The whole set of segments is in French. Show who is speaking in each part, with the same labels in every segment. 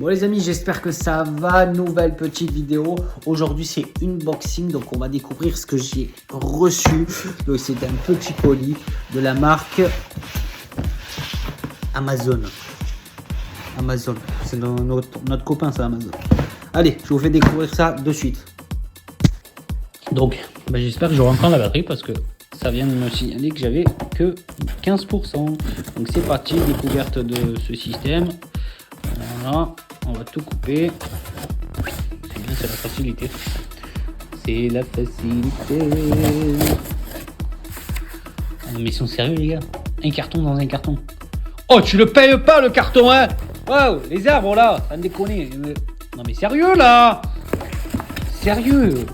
Speaker 1: Bon les amis, j'espère que ça va. Nouvelle petite vidéo. Aujourd'hui c'est unboxing, donc on va découvrir ce que j'ai reçu. Donc c'est un petit colis de la marque Amazon. Amazon, c'est notre copain ça, Amazon. Allez, je vous fais découvrir ça de suite. Donc, j'espère que j'aurai encore la batterie parce que ça vient de me signaler que j'avais que 15%. Donc c'est parti, découverte de ce système. Voilà, on va tout couper. C'est bien, c'est la facilité. C'est la facilité. Ah, mais ils sont sérieux les gars. Un carton dans un carton. Oh, tu le payes pas le carton, hein? Waouh, les arbres là, ça me déconne. Non mais sérieux là. Sérieux.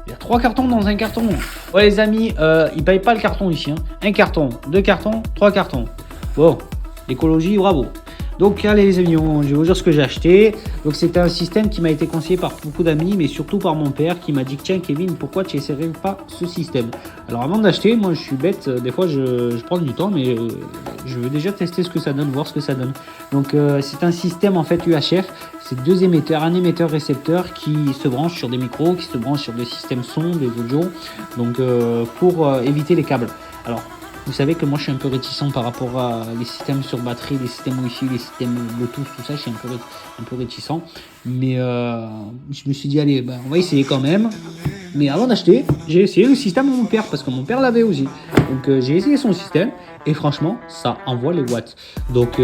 Speaker 1: Il y a 3 cartons dans un carton. Ouais les amis, ils payent pas le carton ici, hein. Un carton, 2 cartons, 3 cartons. Bon, l'écologie, bravo. Donc allez les amis, je vais vous dire ce que j'ai acheté. Donc c'était un système qui m'a été conseillé par beaucoup d'amis, mais surtout par mon père qui m'a dit tiens Kevin, pourquoi tu n'essaierais pas ce système? Alors avant d'acheter, moi je suis bête, des fois je prends du temps, mais je veux déjà tester ce que ça donne, voir ce que ça donne. Donc c'est un système en fait UHF, c'est 2 émetteurs, un émetteur récepteur qui se branche sur des micros, qui se branche sur des systèmes son, des audios, donc pour éviter les câbles. Alors vous savez que moi je suis un peu réticent par rapport à les systèmes sur batterie, les systèmes Wi-Fi, les systèmes Bluetooth, tout ça, je suis un peu réticent. Mais je me suis dit, allez, on va essayer quand même. Mais avant d'acheter, j'ai essayé le système de mon père, parce que mon père l'avait aussi. Donc j'ai essayé son système, et franchement, ça envoie les watts. Donc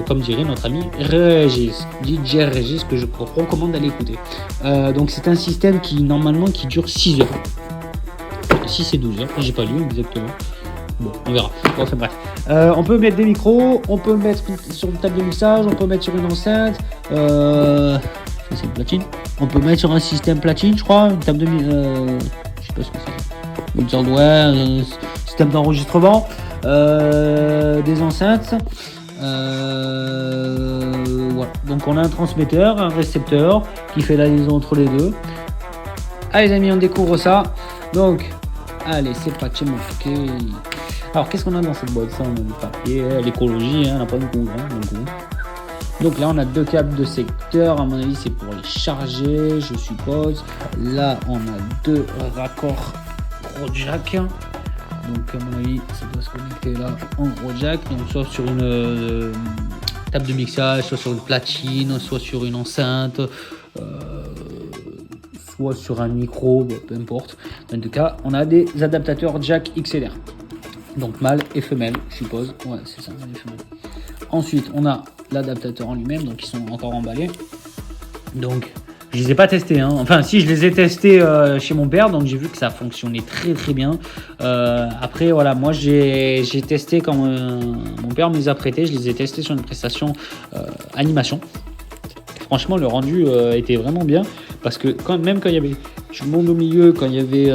Speaker 1: comme dirait notre ami Régis, DJ Régis, que je recommande d'aller écouter. Donc c'est un système qui, normalement, qui dure 6 heures. 6 et 12 heures, j'ai pas lu exactement. Bon, on verra. Bon, enfin bref. On peut mettre des micros, on peut mettre sur une table de mixage, on peut mettre sur une enceinte. C'est une platine. On peut mettre sur un système platine, je crois. Une table de je sais pas ce que c'est. Une sorte de système d'enregistrement. Des enceintes. Voilà. Donc on a un transmetteur, un récepteur qui fait la liaison entre les deux. Allez les amis, on découvre ça. Donc, allez, c'est parti mon truc. Alors, qu'est-ce qu'on a dans cette boîte? Ça, on a du papier, l'écologie, hein, on n'a pas beaucoup. Donc là, on a 2 câbles de secteur. À mon avis, c'est pour les charger, je suppose. Là, on a 2 raccords gros jack. Donc, à mon avis, ça doit se connecter là en gros jack. Donc, soit sur une table de mixage, soit sur une platine, soit sur une enceinte. Soit sur un micro, peu importe. En tout cas, on a des adaptateurs jack XLR. Donc mâle et femelle, je suppose. Ouais, c'est ça, mâle et femelle. Ensuite, on a l'adaptateur en lui-même, donc ils sont encore emballés. Donc, je les ai pas testés, hein. Enfin, si, je les ai testés chez mon père, donc j'ai vu que ça fonctionnait très très bien. Après, voilà, moi j'ai testé quand mon père me les a prêtés, je les ai testés sur une prestation animation. Franchement, le rendu était vraiment bien. Parce que même quand il y avait du monde au milieu, quand il y avait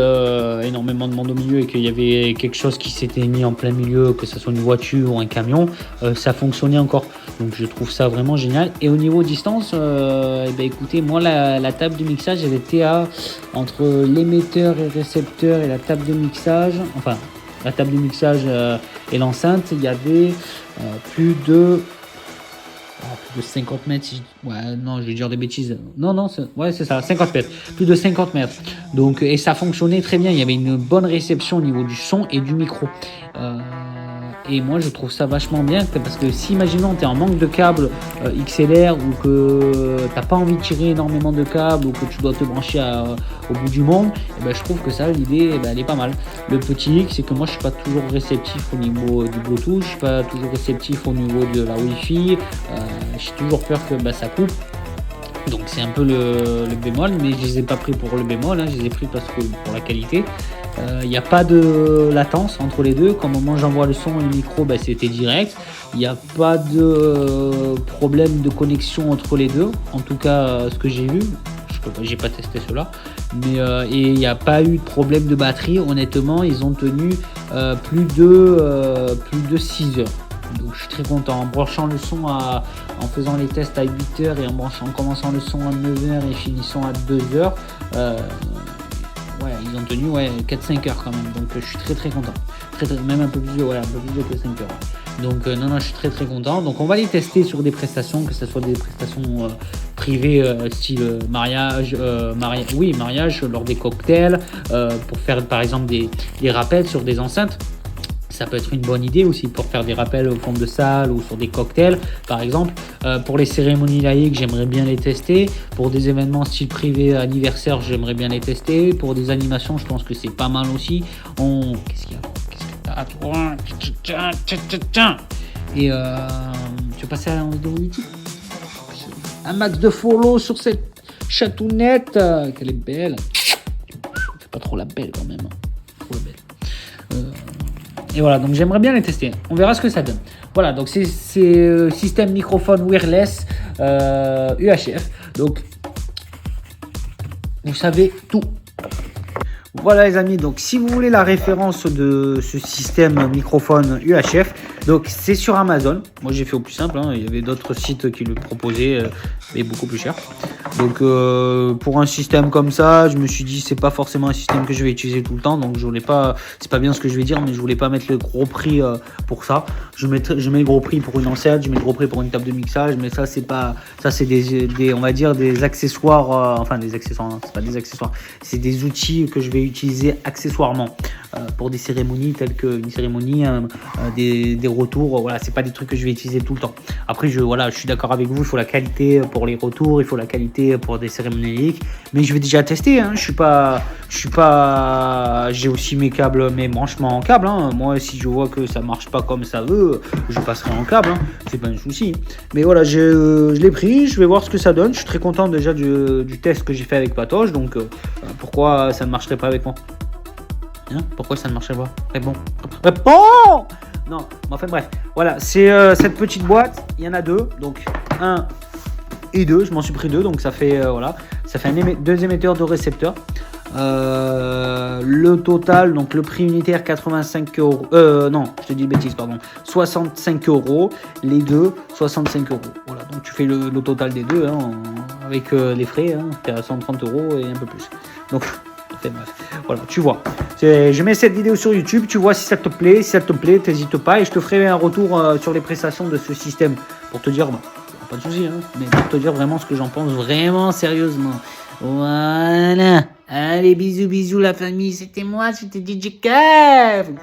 Speaker 1: énormément de monde au milieu et qu'il y avait quelque chose qui s'était mis en plein milieu, que ce soit une voiture ou un camion, ça fonctionnait encore. Donc je trouve ça vraiment génial. Et au niveau distance, écoutez, moi la table de mixage, elle était entre l'émetteur et le récepteur et la table de mixage, enfin la table de mixage et l'enceinte, il y avait plus de 50 mètres, ouais, non, je vais dire des bêtises. Non, c'est ça, 50 mètres. Plus de 50 mètres. Donc, et ça fonctionnait très bien. Il y avait une bonne réception au niveau du son et du micro. Et moi, je trouve ça vachement bien parce que si, imaginons, tu es en manque de câbles XLR ou que tu n'as pas envie de tirer énormément de câbles ou que tu dois te brancher au bout du monde, je trouve que ça, l'idée, elle est pas mal. Le petit hic, c'est que moi, je suis pas toujours réceptif au niveau du Bluetooth, je suis pas toujours réceptif au niveau de la Wi-Fi. J'ai toujours peur que ça coupe. Donc c'est un peu le bémol, mais je les ai pas pris pour le bémol, hein, je les ai pris parce que pour la qualité. Il n'y a pas de latence entre les deux. Quand au moment j'envoie le son et le micro, c'était direct. Il n'y a pas de problème de connexion entre les deux. En tout cas, ce que j'ai vu, j'ai pas testé cela, mais et il n'y a pas eu de problème de batterie. Honnêtement, ils ont tenu plus de 6 heures. Donc je suis très content. En branchant le son en faisant les tests à 8h et en commençant le son à 9h et finissant à 2h, ils ont tenu 4-5 heures quand même. Donc je suis très très content. Même un peu plus de que 5 heures. Donc non, je suis très très content. Donc on va les tester sur des prestations, que ce soit des prestations privées style mariage, mariage lors des cocktails, pour faire par exemple des rappels sur des enceintes. Ça peut être une bonne idée aussi pour faire des rappels au fond de salle ou sur des cocktails, par exemple. Pour les cérémonies laïques, j'aimerais bien les tester. Pour des événements style privé anniversaire, j'aimerais bien les tester. Pour des animations, je pense que c'est pas mal aussi. Qu'est-ce qu'il y a? Et tu veux passer à la vidéo YouTube? Un max de follow sur cette chatounette. Qu'elle est belle. Fais pas trop la belle quand même. Trop la belle. Et voilà, donc j'aimerais bien les tester. On verra ce que ça donne. Voilà, donc c'est système microphone wireless UHF. Donc, vous savez tout. Voilà les amis, donc si vous voulez la référence de ce système microphone UHF, donc c'est sur Amazon. Moi j'ai fait au plus simple, il y avait d'autres sites qui le proposaient, mais beaucoup plus cher. Donc pour un système comme ça, je me suis dit c'est pas forcément un système que je vais utiliser tout le temps, donc je voulais pas, c'est pas bien ce que je vais dire, mais je voulais pas mettre le gros prix pour ça. Je mets le gros prix pour une enceinte, je mets le gros prix pour une table de mixage, mais ça c'est pas, ça c'est des on va dire des accessoires, enfin des accessoires, hein, c'est pas des accessoires, c'est des outils que je vais utiliser accessoirement pour des cérémonies telles qu'une cérémonie, des retours, voilà, c'est pas des trucs que je vais utiliser tout le temps. Après je suis d'accord avec vous, il faut la qualité pour les retours, il faut la qualité pour des cérémonies, mais je vais déjà tester, hein. J'ai aussi mes câbles, mes branchements en câble, hein. Moi si je vois que ça marche pas comme ça veut, je passerai en câble, hein. C'est pas un souci, mais voilà, je l'ai pris, je vais voir ce que ça donne. Je suis très content déjà du test que j'ai fait avec Patoche, donc pourquoi ça ne marcherait pas avec moi, hein? Pourquoi ça ne marcherait pas? Réponds. Non, mais enfin bref, voilà, c'est cette petite boîte, il y en a deux, donc un et deux, je m'en suis pris deux, donc ça fait voilà, ça fait deux émetteurs de récepteurs. Le total, donc le prix unitaire 85 euros. Non, je te dis bêtise, pardon. 65 euros, les deux, 65 euros. Voilà, donc tu fais le total des deux, hein, avec les frais, hein, t'es à 130 euros et un peu plus. Donc, bref, voilà, tu vois. Je mets cette vidéo sur YouTube, tu vois si ça te plaît. Si ça te plaît, t'hésites pas et je te ferai un retour sur les prestations de ce système pour te dire, pas de soucis, hein, mais pour te dire vraiment ce que j'en pense vraiment sérieusement. Voilà. Allez, bisous la famille. C'était moi, c'était DJ Kev.